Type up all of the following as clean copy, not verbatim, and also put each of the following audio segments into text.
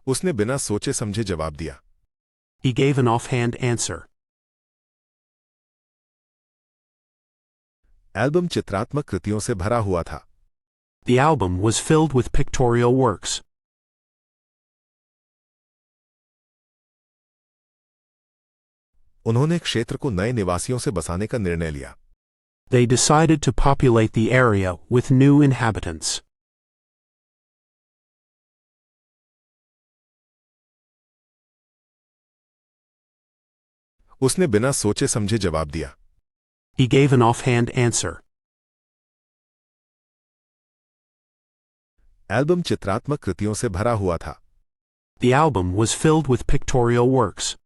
उसने बिना सोचे समझे जवाब दिया। He gave an offhand answer. Album चित्रात्मक कृतियों से भरा हुआ था। The album was filled with pictorial works. उन्होंने क्षेत्र को नए निवासियों से बसाने का निर्णय लिया। They decided to populate the area with new inhabitants. उसने बिना सोचे समझे जवाब दिया। He gave an offhand answer. Album चित्रात्मक कृतियों से भरा हुआ था। The album was filled with pictorial works.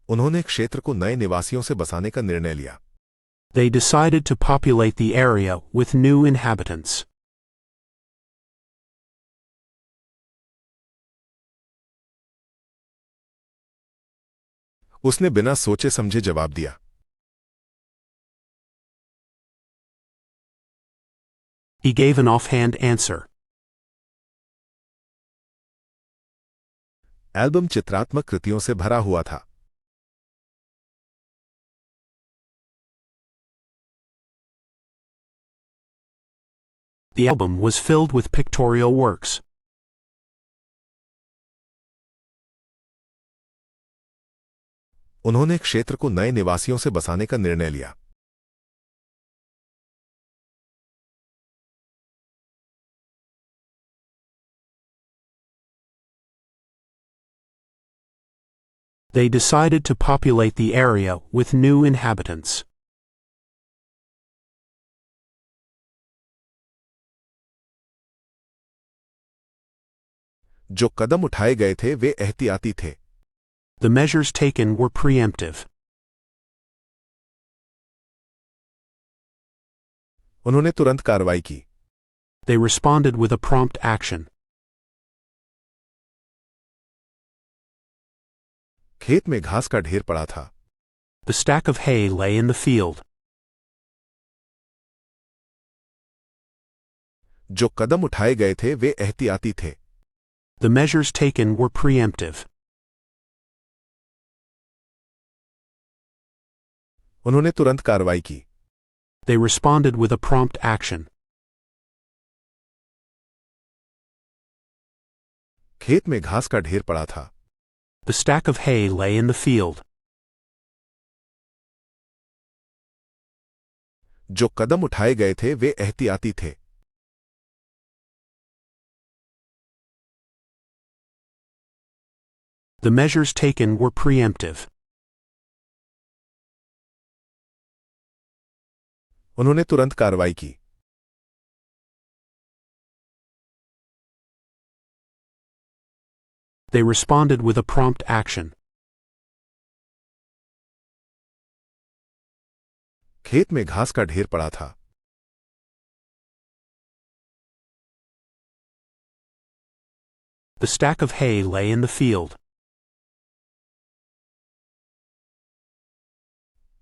उन्होंने क्षेत्र को नए निवासियों से बसाने का निर्णय लिया। They decided to populate the area with new inhabitants. उसने बिना सोचे समझे जवाब दिया। He gave an offhand answer. Album चित्रात्मक कृतियों से भरा हुआ था। The album was filled with pictorial works. उन्होंने क्षेत्र को नए निवासियों से बसाने का निर्णय लिया। They decided to populate the area with new inhabitants. जो कदम उठाए गए थे वे एहतियाती थे। The measures taken were preemptive. उन्होंने तुरंत कार्रवाई की। They responded with a prompt action. खेत में घास का ढेर पड़ा था। The stack of hay lay in the field. जो कदम उठाए गए थे वे एहतियाती थे। The measures taken were preemptive. उन्होंने तुरंत कार्रवाई की। They responded with a prompt action. खेत में घास का ढेर पड़ा था। The stack of hay lay in the field. जो कदम उठाए गए थे वे एहतियाती थे। The measures taken were preemptive. उन्होंने तुरंत कार्रवाई की। They responded with a prompt action. खेत में घास का ढेर पड़ा था। The stack of hay lay in the field.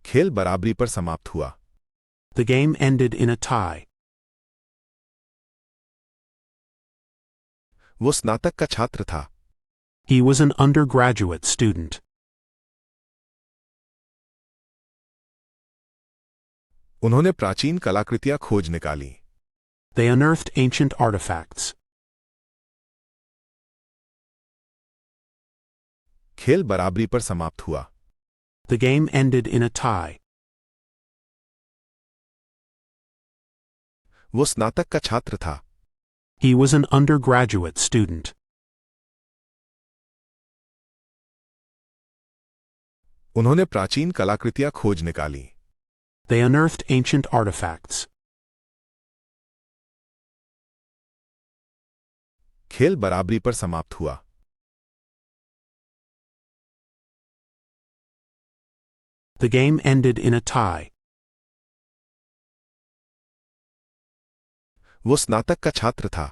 खेल बराबरी पर समाप्त हुआ। The game ended in a tie. वो स्नातक का छात्र था। He was an undergraduate student. उन्होंने प्राचीन कलाकृतियां खोज निकाली। They unearthed ancient artifacts. खेल बराबरी पर समाप्त हुआ। The game ended in a tie. वो स्नातक का छात्र था। He was an undergraduate student. उन्होंने प्राचीन कलाकृतियां खोज निकाली। They unearthed ancient artifacts. खेल बराबरी पर समाप्त हुआ। The game ended in a tie. वो स्नातक का छात्र था।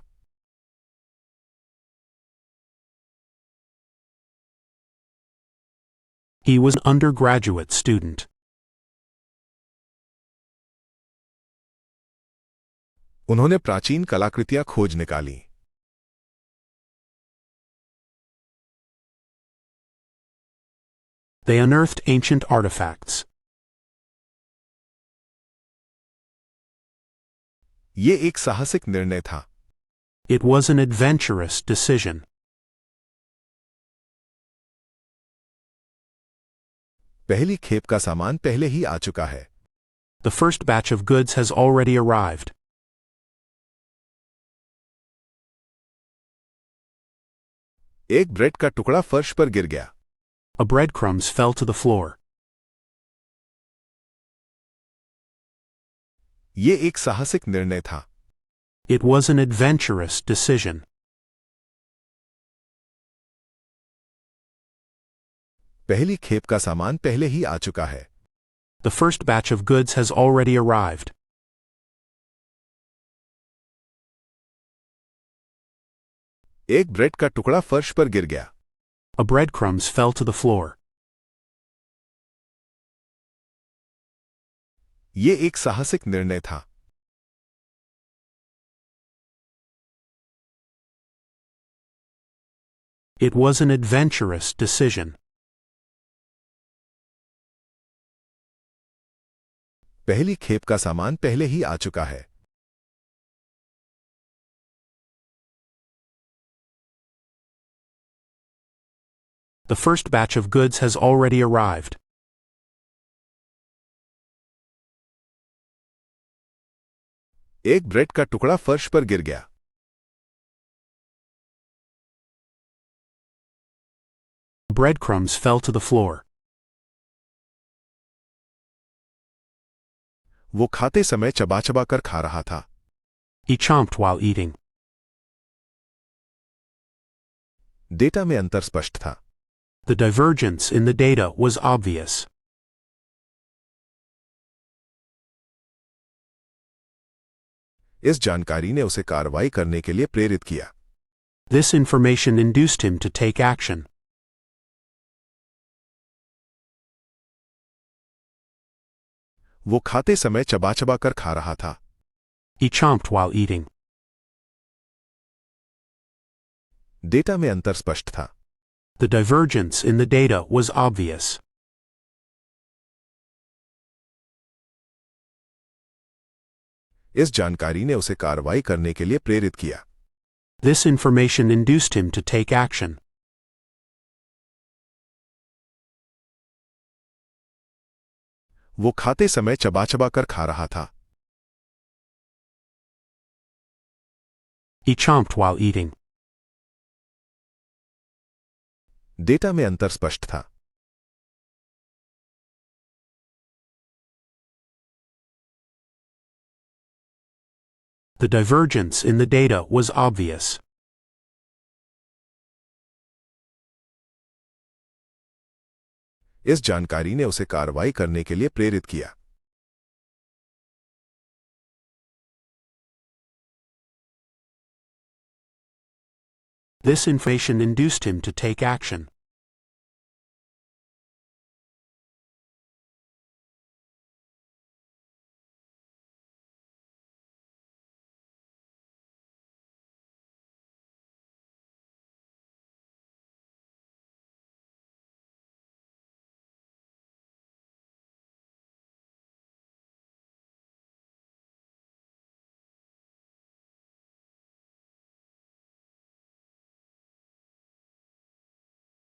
He was an undergraduate student. उन्होंने प्राचीन कलाकृतियां खोज निकाली। They unearthed ancient artifacts. ये एक साहसिक निर्णय था। It was an adventurous decision. पहली खेप का सामान पहले ही आ चुका है। The first batch of goods has already arrived. एक ब्रेड का टुकड़ा फर्श पर गिर गया। A breadcrumbs fell to the floor. ये एक साहसिक निर्णय था। It was an adventurous decision. पहली खेप का सामान पहले ही आ चुका है। The first batch of goods has already arrived. एक ब्रेड का टुकड़ा फर्श पर गिर गया। A breadcrumbs fell to the floor. ये एक साहसिक निर्णय था। It was an adventurous decision. पहली खेप का सामान पहले ही आ चुका है। The first batch of goods has already arrived. एक ब्रेड का टुकड़ा फर्श पर गिर गया। Breadcrumbs fell to the floor. वो खाते समय चबा चबा कर खा रहा था। He chomped while eating. Data में अंतर स्पष्ट था। The divergence in the data was obvious. इस जानकारी ने उसे कार्रवाई करने के लिए प्रेरित किया। This information induced him to take action. वो खाते समय चबा चबा कर खा रहा था। He chomped while eating. Data में अंतर स्पष्ट था। The divergence in the data was obvious. इस जानकारी ने उसे कार्रवाई करने के लिए प्रेरित किया। This information induced him to take action. वो खाते समय चबा चबा कर खा रहा था। He chomped while eating. Data में अंतर स्पष्ट था। The divergence in the data was obvious. इस जानकारी ने उसे कार्रवाई करने के लिए प्रेरित किया। This information induced him to take action.